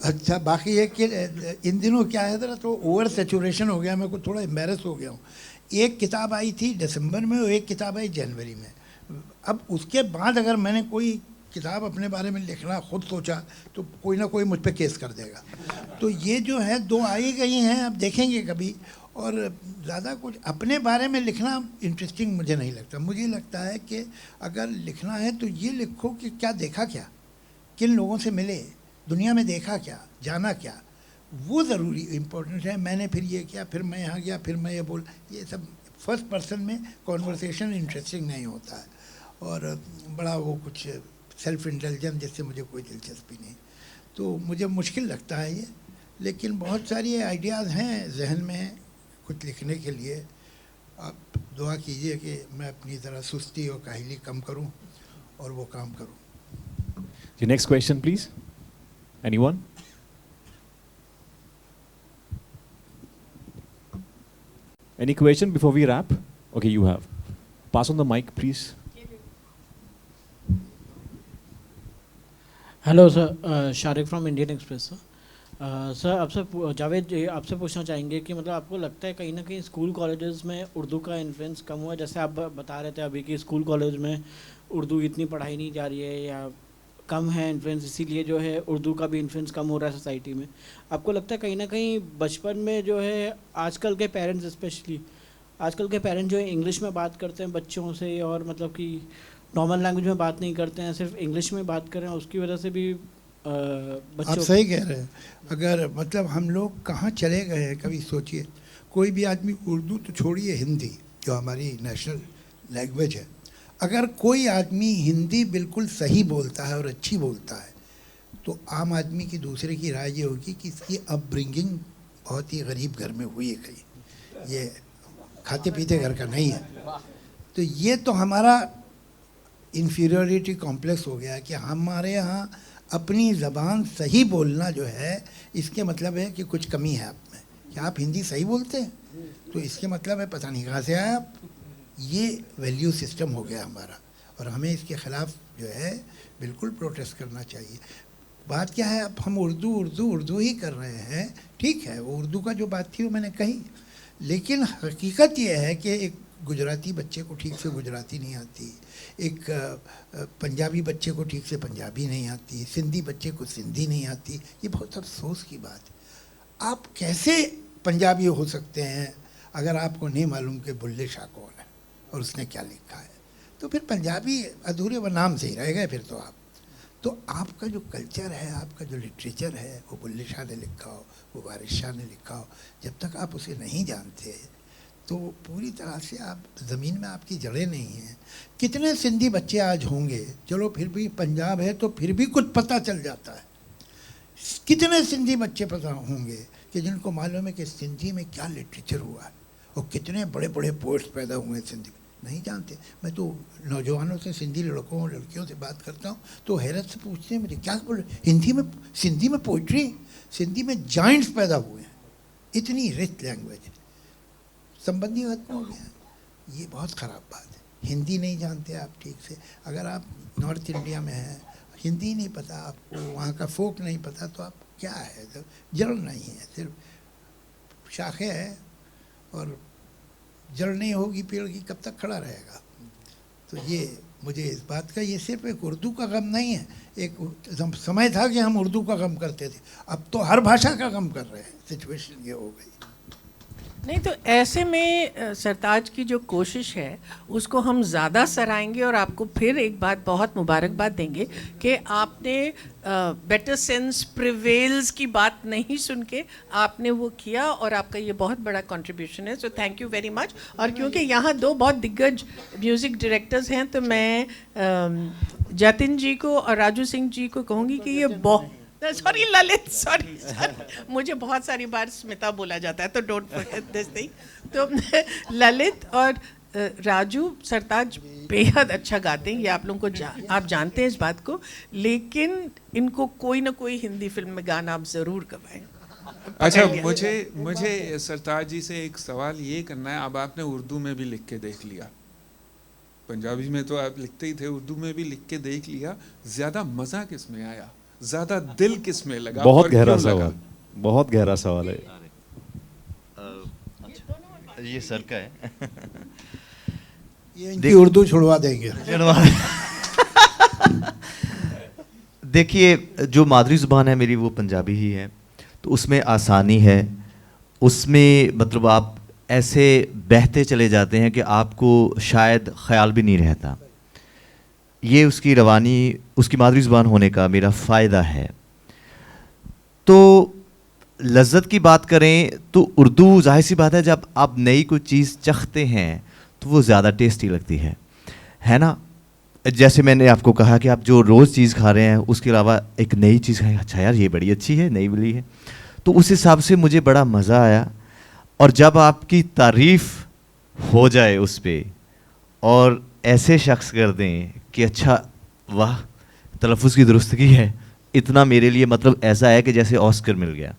अच्छा, बाकी ये कि इन दिनों क्या है, ज़रा तो ओवर सेचुरेशन हो गया, मैं को थोड़ा एम्बेरस हो गया हूँ। एक किताब आई थी दिसंबर में और एक किताब आई जनवरी में। अब उसके बाद अगर मैंने कोई किताब अपने बारे में लिखना खुद सोचा तो कोई ना कोई मुझ पे केस कर देगा। तो ये जो है दो आई गई हैं, अब देखेंगे कभी। और ज़्यादा कुछ अपने बारे में लिखना इंटरेस्टिंग मुझे नहीं लगता। मुझे लगता है कि अगर लिखना है तो ये लिखो कि क्या देखा, क्या किन लोगों से मिले, दुनिया में देखा क्या, जाना क्या, वो ज़रूरी इम्पोर्टेंट है। मैंने फिर ये किया, फिर मैं यहाँ गया, फिर मैं ये बोल, ये सब फर्स्ट पर्सन में कॉन्वर्सेशन इंटरेस्टिंग नहीं होता है। और बड़ा वो कुछ सेल्फ इंटेलिजेंस जिससे मुझे कोई दिलचस्पी नहीं। तो मुझे मुश्किल लगता है ये, लेकिन बहुत सारी आइडियाज़ हैं जहन में कुछ लिखने के लिए। आप दुआ कीजिए कि मैं अपनी तरह सुस्ती और काहली कम करूं और वो काम करूं। The next question, please. Anyone? Any question before we wrap? Okay, you have. Pass on the mic, please. Hello sir, Shariq from Indian express sir. Sir आपसे जावेद जी आपसे पूछना चाहेंगे कि मतलब आपको लगता है कहीं ना कहीं स्कूल कॉलेजेस में उर्दू का इन्फ्लुएंस कम हुआ है? जैसे आप बता रहे थे अभी कि स्कूल कॉलेज में उर्दू इतनी पढ़ाई नहीं जा रही है या कम है इन्फ्लुएंस, इसीलिए जो है उर्दू का भी इन्फ्लुएंस कम हो रहा है सोसाइटी में। आपको लगता है कहीं ना कहीं बचपन में जो है आजकल के पेरेंट्स, स्पेशली आजकल के पेरेंट्स जो है इंग्लिश में बात करते हैं बच्चों से और मतलब कि नॉर्मल लैंग्वेज में बात नहीं करते हैं, सिर्फ इंग्लिश में बात कर रहे हैं, उसकी वजह से भी बच्चों। आप सही कह रहे हैं। अगर मतलब हम लोग कहाँ चले गए हैं, कभी सोचिए। कोई भी आदमी उर्दू तो छोड़िए, हिंदी जो हमारी नेशनल लैंग्वेज है, अगर कोई आदमी हिंदी बिल्कुल सही बोलता है और अच्छी बोलता है तो आम आदमी की दूसरे की राय ये होगी कि इसकी अपब्रिंगिंग बहुत ही गरीब घर में हुई है, कहीं ये खाते पीते घर का नहीं है। तो ये तो हमारा इन्फीरियरिटी कॉम्प्लेक्स हो गया कि हमारे यहाँ अपनी ज़बान सही बोलना जो है, इसके मतलब है कि कुछ कमी है आप में। क्या आप हिंदी सही बोलते हैं तो इसके मतलब है पता नहीं कहाँ से आए आप। ये वैल्यू सिस्टम हो गया हमारा और हमें इसके ख़िलाफ़ जो है बिल्कुल प्रोटेस्ट करना चाहिए। बात क्या है, अब हम उर्दू ही कर रहे हैं, ठीक है, वो उर्दू का जो बात थी वो मैंने कही, लेकिन हकीकत ये है कि एक गुजराती बच्चे को ठीक से गुजराती नहीं आती, एक पंजाबी बच्चे को ठीक से पंजाबी नहीं आती, सिंधी बच्चे को सिंधी नहीं आती। ये बहुत अफसोस की बात है। आप कैसे पंजाबी हो सकते हैं अगर आपको नहीं मालूम कि बुल्ले शाह कौन है और उसने क्या लिखा है? तो फिर पंजाबी अधूरे व नाम से ही रह गए फिर तो आप। तो आपका जो कल्चर है, आपका जो लिटरेचर है, वो बुल्ले शाह ने लिखा हो, वो वारिस शाह ने लिखा हो, जब तक आप उसे नहीं जानते तो पूरी तरह से आप ज़मीन में आपकी जड़ें नहीं हैं। कितने सिंधी बच्चे आज होंगे, चलो फिर भी पंजाब है तो फिर भी कुछ पता चल जाता है। कितने सिंधी बच्चे पता होंगे कि जिनको मालूम है कि सिंधी में क्या लिटरेचर हुआ है और कितने बड़े बड़े पोएट्स पैदा हुए हैं सिंधी में, नहीं जानते। मैं तो नौजवानों से, सिंधी लड़कों और लड़कियों से बात करता हूँ तो हैरत से पूछते हैं मुझे, क्या बोल हिंदी में, सिंधी में पोइट्री, सिंधी में जाइंट्स पैदा हुए हैं, इतनी रिच लैंग्वेज है। संबंधी खत्म हो गया। ये बहुत ख़राब बात है। हिंदी नहीं जानते आप ठीक से। अगर आप नॉर्थ इंडिया में हैं, हिंदी नहीं पता आपको, वहाँ का फोक नहीं पता, तो आप क्या है, तो जड़ नहीं है, सिर्फ शाखें हैं और जड़ नहीं होगी पेड़ की, कब तक खड़ा रहेगा। तो ये मुझे इस बात का, ये सिर्फ एक उर्दू का गम नहीं है। एक समय था कि हम उर्दू का गम करते थे, अब तो हर भाषा का गम कर रहे हैं। सिचुएशन ये हो गई। नहीं तो ऐसे में सरताज की जो कोशिश है उसको हम ज़्यादा सराहेंगे और आपको फिर एक बात बहुत मुबारकबाद देंगे कि आपने बेटर सेंस प्रिवेल्स की बात नहीं सुन के आपने वो किया और आपका ये बहुत बड़ा कंट्रीब्यूशन है। So thank you very much. और क्योंकि यहाँ दो बहुत दिग्गज म्यूज़िक डायरेक्टर्स हैं तो मैं जतिन जी को और राजू सिंह जी को कहूँगी कि ये बहुत, सॉरी ललित, सॉरी मुझे बहुत सारी बार स्मिता बोला जाता है तो डोंट फॉरगेट दिस थिंग। तो ललित और राजू, सरताज बेहद अच्छा गाते हैं, ये आप लोगों को आप जानते हैं इस बात को, लेकिन इनको कोई ना कोई हिंदी फिल्म में गाना आप ज़रूर गवाएं। अच्छा, मुझे सरताज जी से एक सवाल ये करना है। अब आपने उर्दू में भी लिख के देख लिया, पंजाबी में तो आप लिखते ही थे, उर्दू में भी लिख के देख लिया, ज़्यादा मज़ा किस में आया, ज़्यादा दिल किस में लगा? बहुत गहरा सवाल, बहुत गहरा सवाल है। ये सर का है। ये इनकी उर्दू छुड़वा देंगे। देखिए, जो मादरी ज़ुबान है मेरी वो पंजाबी ही है, तो उसमें आसानी है, उसमें मतलब आप ऐसे बहते चले जाते हैं कि आपको शायद ख्याल भी नहीं रहता। ये उसकी रवानी, उसकी मादरी ज़ुबान होने का मेरा फ़ायदा है। तो लज़्ज़त की बात करें तो उर्दू ज़ाहिर सी बात है, जब आप नई कोई चीज़ चखते हैं तो वो ज़्यादा टेस्टी लगती है ना। जैसे मैंने आपको कहा कि आप जो रोज़ चीज़ खा रहे हैं उसके अलावा एक नई चीज़ खाएं, अच्छा यार ये बड़ी अच्छी है, नई मिली है, तो उस हिसाब से मुझे बड़ा मज़ा आया। और जब आपकी तारीफ़ हो जाए उस पर और ऐसे शख्स कर दें कि अच्छा वाह तलफ़्फ़ुज़ की दुरुस्तगी है, इतना मेरे लिए मतलब ऐसा है कि जैसे ऑस्कर मिल गया।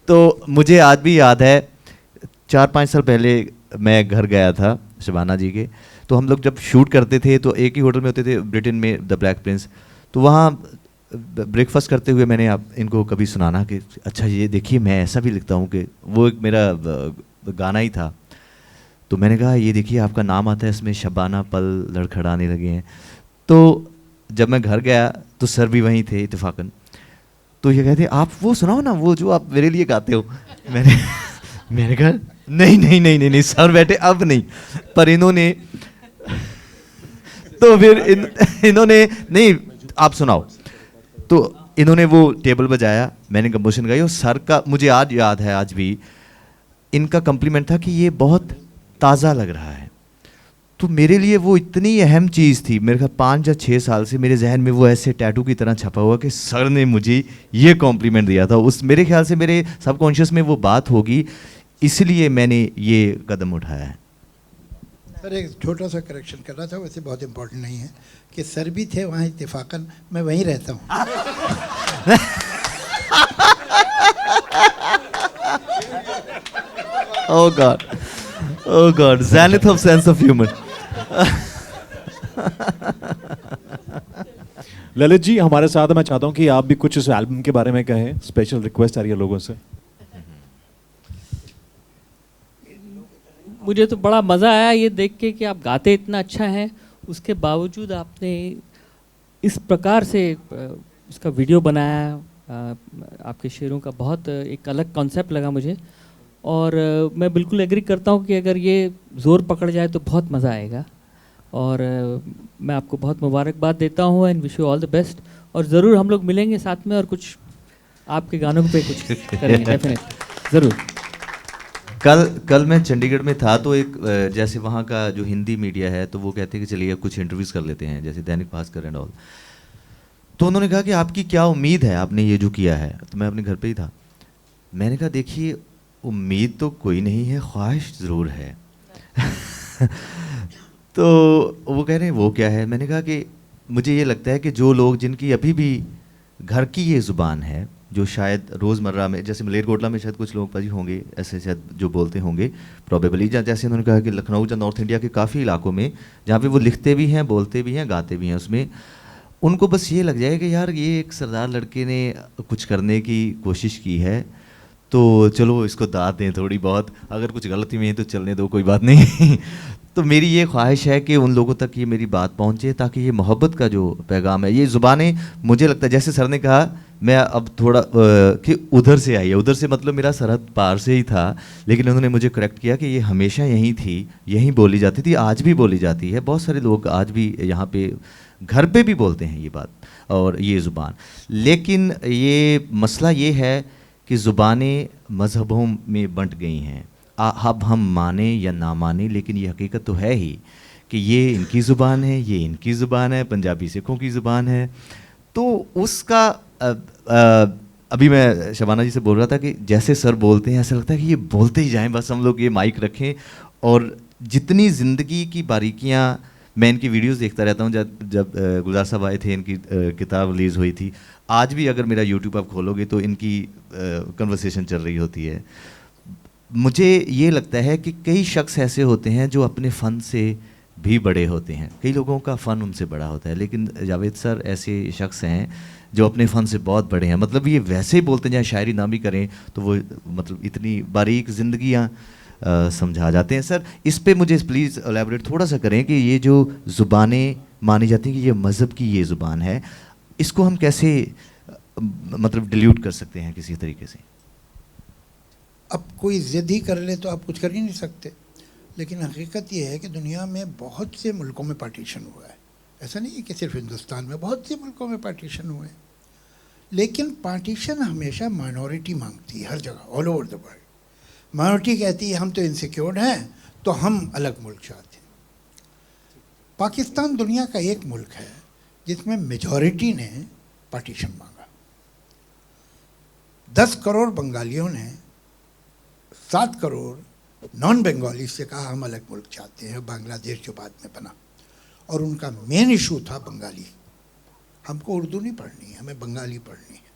तो मुझे आज भी याद है 4-5 साल पहले मैं घर गया था शबाना जी के, तो हम लोग जब शूट करते थे तो एक ही होटल में होते थे ब्रिटेन में, द ब्लैक प्रिंस। तो वहाँ ब्रेकफास्ट करते हुए मैंने आप इनको कभी सुनाना कि अच्छा ये देखिए मैं ऐसा भी लिखता हूँ, कि वो एक मेरा गाना ही था। तो मैंने कहा ये देखिए आपका नाम आता है इसमें, शबाना पल लड़खड़ाने लगे हैं। तो जब मैं घर गया तो सर भी वहीं थे इत्तेफाकन, तो ये कहते आप वो सुनाओ ना, वो जो आप मेरे लिए गाते हो। मैंने कहा नहीं सर बैठे अब नहीं, पर इन्होंने तो फिर इन्होंने नहीं आप सुनाओ, तो इन्होंने वो टेबल बजाया, मैंने कंपोजिशन गाई, और सर का मुझे आज याद है, आज भी इनका कम्प्लीमेंट था कि ये बहुत ताज़ा लग रहा है। तो मेरे लिए वो इतनी अहम चीज़ थी, मेरे ख्याल 5 या 6 साल से मेरे जहन में वो ऐसे टैटू की तरह छपा हुआ कि सर ने मुझे ये कॉम्प्लीमेंट दिया था। उस मेरे ख्याल से मेरे सबकॉन्शियस में वो बात होगी, इसलिए मैंने ये कदम उठाया है। सर एक छोटा सा करेक्शन करना था, वैसे बहुत इम्पोर्टेंट नहीं है, कि सर भी थे वहाँ इत्तेफाकन, मैं वहीं रहता हूँ। Oh God, zenith of sense of humor. Lalit ji हमारे साथ, मैं चाहता हूँ कि आप भी कुछ इस एल्बम के बारे में कहें, स्पेशल रिक्वेस्ट आ रही है लोगों से। मुझे तो बड़ा मज़ा आया ये देख के कि आप गाते इतना अच्छा है, उसके बावजूद आपने इस प्रकार से उसका वीडियो बनाया। आपके शेरों का बहुत एक अलग कॉन्सेप्ट लगा मुझे, और मैं बिल्कुल एग्री करता हूँ कि अगर ये ज़ोर पकड़ जाए तो बहुत मज़ा आएगा। और मैं आपको बहुत मुबारकबाद देता हूँ and wish you all the best. और ज़रूर हम लोग मिलेंगे साथ में और कुछ आपके गानों पे कुछ करेंगे डेफिनेट ज़रूर। कल मैं चंडीगढ़ में था, तो एक जैसे वहाँ का जो हिंदी मीडिया है तो वो कहते हैं कि चलिए कुछ इंटरव्यूज़ कर लेते हैं, जैसे दैनिक भास्कर एंड ऑल। तो उन्होंने कहा कि आपकी क्या उम्मीद है, आपने ये जो किया है। तो मैं अपने घर पे ही था, मैंने कहा देखिए उम्मीद तो कोई नहीं है, ख्वाहिश ज़रूर है। तो वो कह रहे हैं वो क्या है। मैंने कहा कि मुझे ये लगता है कि जो लोग जिनकी अभी भी घर की ये ज़ुबान है, जो शायद रोज़मर्रा में, जैसे मलेरकोटला में शायद कुछ लोग पाजी होंगे ऐसे शायद जो बोलते होंगे प्रॉबेबली, जैसे उन्होंने कहा कि लखनऊ या नॉर्थ इंडिया के काफ़ी इलाकों में जहाँ पे वो लिखते भी हैं, बोलते भी हैं, गाते भी हैं, उसमें उनको बस ये लग जाए कि यार ये एक सरदार लड़के ने कुछ करने की कोशिश की है, तो चलो इसको दाद दें थोड़ी बहुत, अगर कुछ गलती में है तो चलने दो, कोई बात नहीं। तो मेरी ये ख्वाहिश है कि उन लोगों तक ये मेरी बात पहुँचे, ताकि ये मोहब्बत का जो पैगाम है, ये ज़ुबानें, मुझे लगता है जैसे सर ने कहा, मैं अब थोड़ा कि उधर से आई है, उधर से मतलब मेरा सरहद पार से ही था, लेकिन उन्होंने मुझे करेक्ट किया कि ये हमेशा यहीं थी, यहीं बोली जाती थी, आज भी बोली जाती है। बहुत सारे लोग आज भी यहाँ पे घर पे भी बोलते हैं ये बात और ये ज़ुबान। लेकिन ये मसला ये है कि ज़ुबानें मज़हबों में बंट गई हैं। अब हम माने या ना माने, लेकिन ये हकीकत तो है ही कि ये इनकी ज़ुबान है, ये इनकी ज़ुबान है, पंजाबी सिखों की ज़ुबान है। तो उसका अभी मैं शबाना जी से बोल रहा था कि जैसे सर बोलते हैं ऐसा लगता है कि ये बोलते ही जाएं, बस हम लोग ये माइक रखें। और जितनी ज़िंदगी की बारीकियाँ, मैं इनकी वीडियोस देखता रहता हूँ, जब गुलजार साहब आए थे, इनकी किताब रिलीज़ हुई थी, आज भी अगर मेरा यूट्यूब आप खोलोगे तो इनकी कन्वर्सेशन चल रही होती है। मुझे ये लगता है कि कई शख्स ऐसे होते हैं जो अपने फ़न से भी बड़े होते हैं, कई लोगों का फ़न उनसे बड़ा होता है, लेकिन जावेद सर ऐसे शख्स हैं जो अपने फ़न से बहुत बड़े हैं। मतलब ये वैसे ही बोलते हैं, चाहे शायरी ना भी करें तो वो मतलब इतनी बारीक ज़िंदगियाँ समझा जाते हैं। सर इस पे मुझे प्लीज़ एलैबोरेट थोड़ा सा करें कि ये जो ज़ुबानें मानी जाती हैं कि ये मज़हब की ये ज़ुबान है, इसको हम कैसे मतलब डिल्यूट कर सकते हैं किसी तरीके से? अब कोई ज़िद ही कर ले तो आप कुछ कर ही नहीं सकते, लेकिन हकीकत ये है कि दुनिया में बहुत से मुल्कों में पार्टीशन हुआ है। ऐसा नहीं है कि सिर्फ हिंदुस्तान में, बहुत से मुल्कों में पार्टीशन हुए हैं। लेकिन पार्टीशन हमेशा माइनॉरिटी मांगती है हर जगह, all over the world. Minority कहती है हम तो इनसिक्योर्ड हैं तो हम अलग मुल्क चाहते हैं। पाकिस्तान दुनिया का एक मुल्क है जिसमें मेजॉरिटी ने पार्टीशन मांगा। 10 करोड़ बंगालियों ने 7 करोड़ नॉन बंगाली से कहा हम अलग मुल्क चाहते हैं, बांग्लादेश जो बाद में बना। और उनका मेन इशू था बंगाली, हमको उर्दू नहीं पढ़नी है, हमें बंगाली पढ़नी है।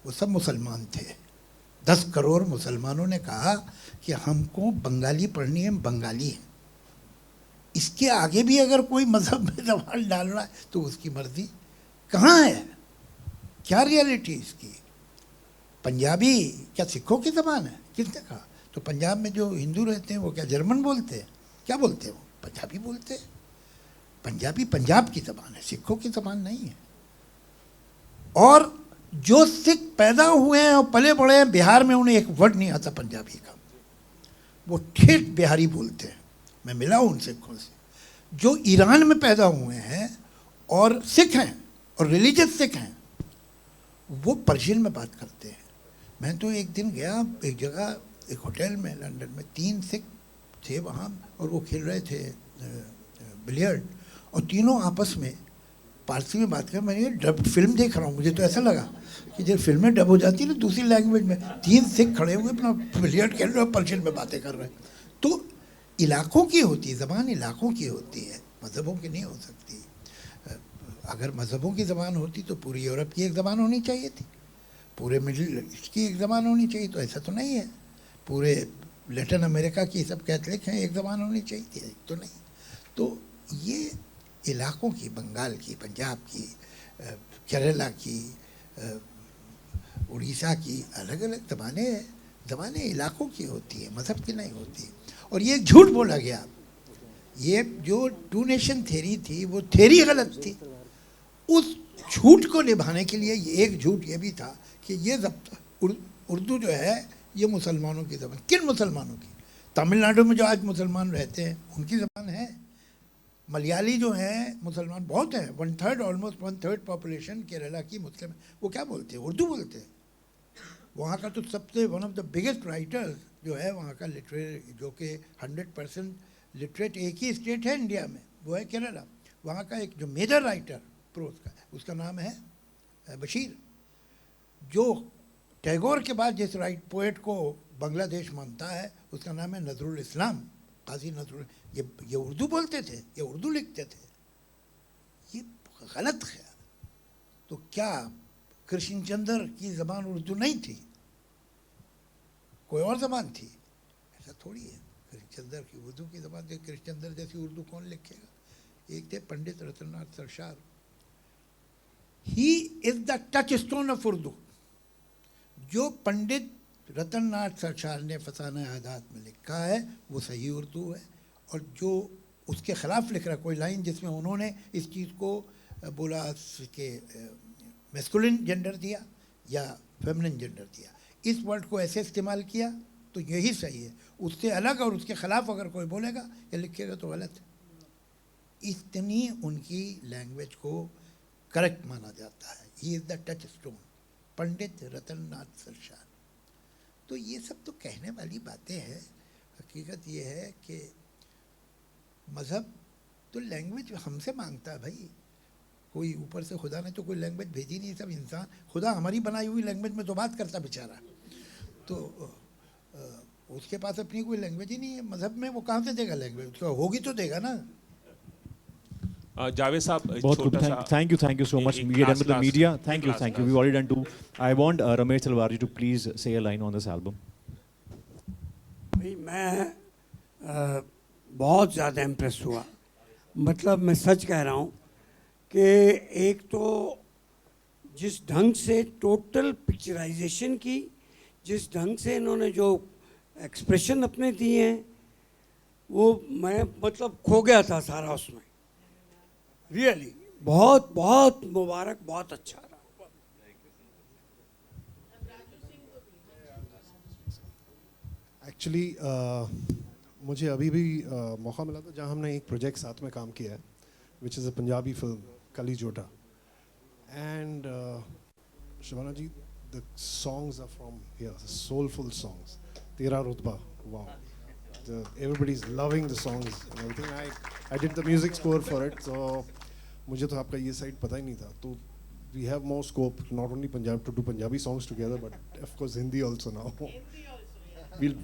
वो सब मुसलमान थे। 10 करोड़ मुसलमानों ने कहा कि हमको बंगाली पढ़नी है, हम बंगाली हैं। इसके आगे भी अगर कोई मज़हब में सवाल डाल रहा है तो उसकी मर्जी। कहाँ है, क्या रियलिटी इसकी? पंजाबी क्या सिखों की ज़बान है? किसने कहा? तो पंजाब में जो हिंदू रहते हैं वो क्या जर्मन बोलते हैं? क्या बोलते हैं वो? पंजाबी बोलते हैं। पंजाबी पंजाब की ज़बान है, सिखों की ज़बान नहीं है। और जो सिख पैदा हुए हैं और पले बड़े हैं बिहार में, उन्हें एक वर्ड नहीं आता पंजाबी का, वो ठेठ बिहारी बोलते हैं। मैं मिला हूँ उन सिखों से जो ईरान में पैदा हुए हैं और सिख हैं और रिलीजियस सिख हैं, वो पर्शियन में बात करते हैं। मैं तो एक दिन गया एक जगह, एक होटल में लंदन में, 3 सिख थे वहाँ और वो खेल रहे थे बिलियर्ड, और तीनों आपस में पारसी में बात कर। मैंने डब फिल्म देख रहा हूँ, मुझे तो ऐसा लगा कि जब फिल्में डब हो जाती है ना दूसरी लैंग्वेज में, 3 सिख खड़े हुए अपना बिलियर्ड खेल रहे हैं, पर्शियन में बातें कर रहे हैं। तो इलाकों की होती है ज़बान, इलाकों की होती है, मज़हबों की नहीं हो सकती। अगर मज़हबों की ज़बान होती तो पूरी यूरोप की एक ज़बान होनी चाहिए थी, पूरे मिडिल ईस्ट की एक ज़बान होनी चाहिए, तो ऐसा तो नहीं है। पूरे लैटिन अमेरिका की सब कैथलिक हैं, एक ज़बान होनी चाहिए थी, तो नहीं। तो ये इलाकों की, बंगाल की, पंजाब की, केरला की, उड़ीसा की अलग अलग ज़बानें इलाकों की होती है, मज़हब की नहीं होती। और ये झूठ बोला गया, ये जो 2 नेशन थ्योरी थी वो थ्योरी गलत थी। उस झूठ को निभाने के लिए एक झूठ ये भी था कि ये उर्दू जो है ये मुसलमानों की ज़बान। किन मुसलमानों की? तमिलनाडु में जो आज मुसलमान रहते हैं उनकी ज़बान है। मलयाली जो हैं मुसलमान बहुत हैं, 1/3 ऑलमोस्ट 1/3 पॉपुलेशन केरला की मुस्लिम। वो क्या बोलते हैं? उर्दू बोलते हैं। वहाँ का तो सबसे one of the biggest writers जो है वहाँ का लिटरेट, जो कि 100% लिटरेट एक ही स्टेट है इंडिया में, वो है केरला। वहाँ का एक जो मेजर राइटर प्रोज का, उसका नाम है बशीर। जो टैगोर के बाद जिस पोएट को बांग्लादेश मानता है उसका नाम है नजरुल इस्लाम, काजी नजरुल। ये उर्दू बोलते थे, ये उर्दू लिखते थे। ये गलत है। तो क्या कृष्ण चंद्र की ज़बान उर्दू नहीं थी? कोई और ज़बान थी? ऐसा थोड़ी है। कृष्ण चंद्र की उर्दू की ज़बान थी। कृष्ण चंद्र जैसी उर्दू कौन लिखेगा? एक थे Pandit Ratannath Sarshar, he is the touchstone of Urdu. जो पंडित रतननाथ सरशार ने फसाना आदात में लिखा है वो सही उर्दू है। और जो उसके ख़िलाफ़ लिख रहा कोई लाइन जिसमें उन्होंने इस चीज़ को बोला कि मैस्कुलिन जेंडर दिया या फेमिनिन जेंडर दिया, इस वर्ड को ऐसे इस्तेमाल किया तो यही सही है। उससे अलग और उसके ख़िलाफ़ अगर कोई बोलेगा या लिखेगा तो गलत है। इतनी उनकी लैंग्वेज को करेक्ट माना जाता है। He is the touchstone, Pandit Ratannath Sarshar. तो ये सब तो कहने वाली बातें हैं। हकीकत ये है कि मज़हब तो लैंग्वेज हमसे मांगता है भाई। कोई ऊपर से खुदा ने तो कोई लैंग्वेज भेजी नहीं, सब इंसान। खुदा हमारी बनाई हुई लैंग्वेज में तो बात करता बेचारा, तो उसके पास अपनी कोई लैंग्वेज ही नहीं है। मज़हब में वो कहाँ से देगा लैंग्वेज? तो होगी तो देगा ना। जावेद साहब, thank you so much. We are done with the media. Thank you. We've already done 2. I want Ramesh Talwar ji to please say a line on this album. भाई मैं बहुत ज़्यादा इम्प्रेस हुआ। मतलब मैं सच कह रहा हूँ कि एक तो जिस ढंग से टोटल पिक्चराइजेशन की, जिस ढंग से इन्होंने जो एक्सप्रेशन अपने दिए हैं, वो मैं मतलब खो गया था सारा उसमें। रियली बहुत बहुत मुबारक, बहुत अच्छा रहा। एक्चुअली मुझे अभी भी मौका मिला था जहाँ हमने एक प्रोजेक्ट साथ में काम किया है, which is a Punjabi film Kali Jotta, and Shabana ji, the songs are from here, soulful songs, Tera Rutba, wow, everybody is loving the songs and everything. I did the music score for it, so मुझे तो आपका ये साइड पता ही नहीं था, तो we have more scope not only Punjab to do Punjabi songs together, but of course Hindi also now. We'll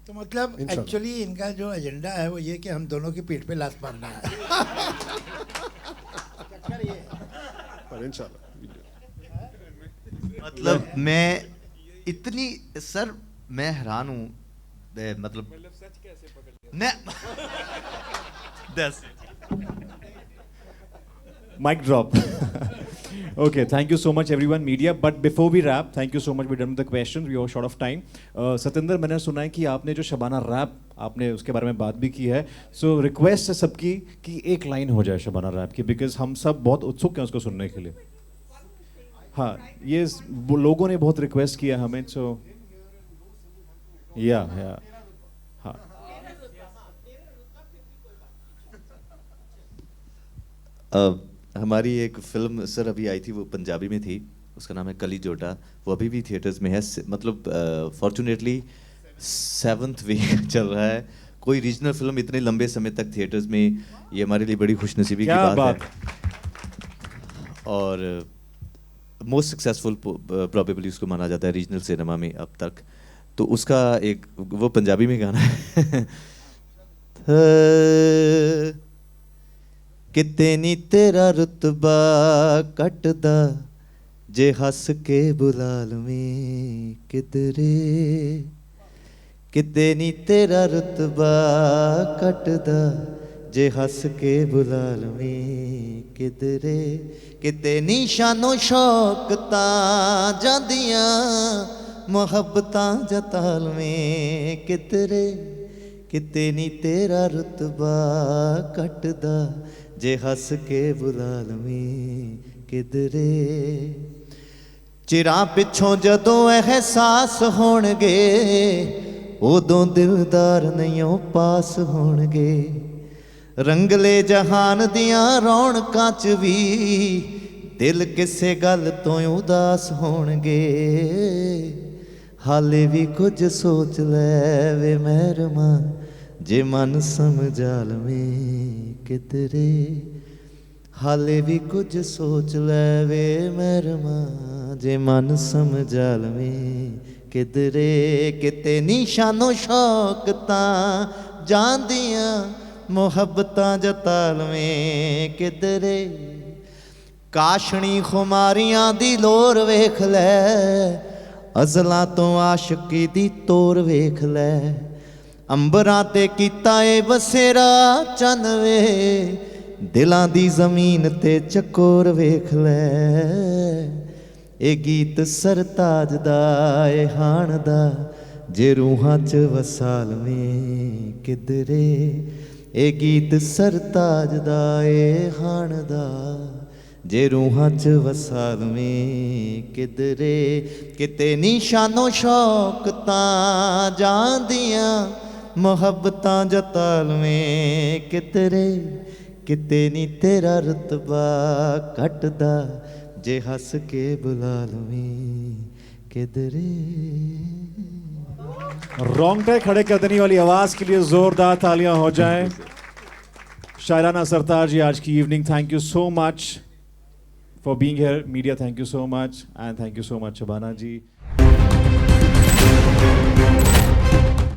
तो मतलब एक्चुअली इनका जो एजेंडा है वो ये कि हम दोनों की पीठ पे लात मारना है। पर इंशाल्लाह मतलब मैं इतनी, सर मैं हैरान हूँ, मतलब सच कैसे पकड़ लिया? मैं दस Mic drop. Okay, thank you so much everyone, media. But before we wrap, thank you so much. We're done with the questions. We are short of time. Satendra, मैंने सुना है कि आपने जो शबाना रैप, आपने उसके बारे में बात भी की है. So request है सबकी कि एक लाइन हो जाए शबाना रैप की, because हम सब बहुत उत्सुक हैं उसको सुनने के लिए. हाँ, ये लोगों ने बहुत रिक्वेस्ट किया हमें, so yeah, हाँ. हमारी एक फिल्म सर अभी आई थी, वो पंजाबी में थी, उसका नाम है कली जोटा, वो अभी भी थिएटर्स में है, मतलब फॉर्चुनेटली 7th वीक चल रहा है। कोई रीजनल फिल्म इतने लंबे समय तक थिएटर्स में, ये हमारे लिए बड़ी खुशनसीबी की बात है, और मोस्ट सक्सेसफुल प्रॉबेबली उसको माना जाता है रीजनल सिनेमा में अब तक। तो उसका एक वो पंजाबी में गाना है किते नी तेरा रुतबा कटदा जे हस के बुलाल में किधरे, किते नी तेरा रुतबा कटदा जे हस के बुलाल में किधरे, किते नी शानो शौकतां जांदियां मुहब्बतां जताल में किधरे, किते नी तेरा रुतबा कटदा जे हस के बुलाल में किधरे। चिरां पिछों जदों एहसास होणगे उदों दिलदार नहियों पास होणगे, रंगले जहान दियां रौनकां च भी दिल किसे गल तों उदास होणगे। हाले भी कुछ सोच ले वे महरमा जे मन समझाल में किधरे, हाले भी कुछ सोच ले वे महरमा जे मन समझाल में किधरे, किते निशानो शौकतां जांदियां मुहब्बतां जताल में किधरे, काशनी खुमारियां दी लोर वेख लै अज़लां तो आशिकी दी तोर वेख लै, अंबरां ते कीता ए बसेरा चन वे दिलां दी ज़मीन ते चकोर वेख लै, ए गीत सरताज दा ए हाण दा जे रूहां च वसाल में किधरे, ए गीत सरताज दा ए हाण दा जे रूहां च वसाल में किधरे, किते निशानो शौकतां जांदियां मुहब्बतां जताल में किधरे, किते नी तेरा रुतबा कटदा जे हस के बुलाल में किधरे। रोंगटे खड़े कर देने वाली आवाज के लिए जोरदार तालियां हो जाएं। शायराना सरताज जी आज की evening, thank you so much for being here. Media, thank you so much, and thank you so much Shabana ji.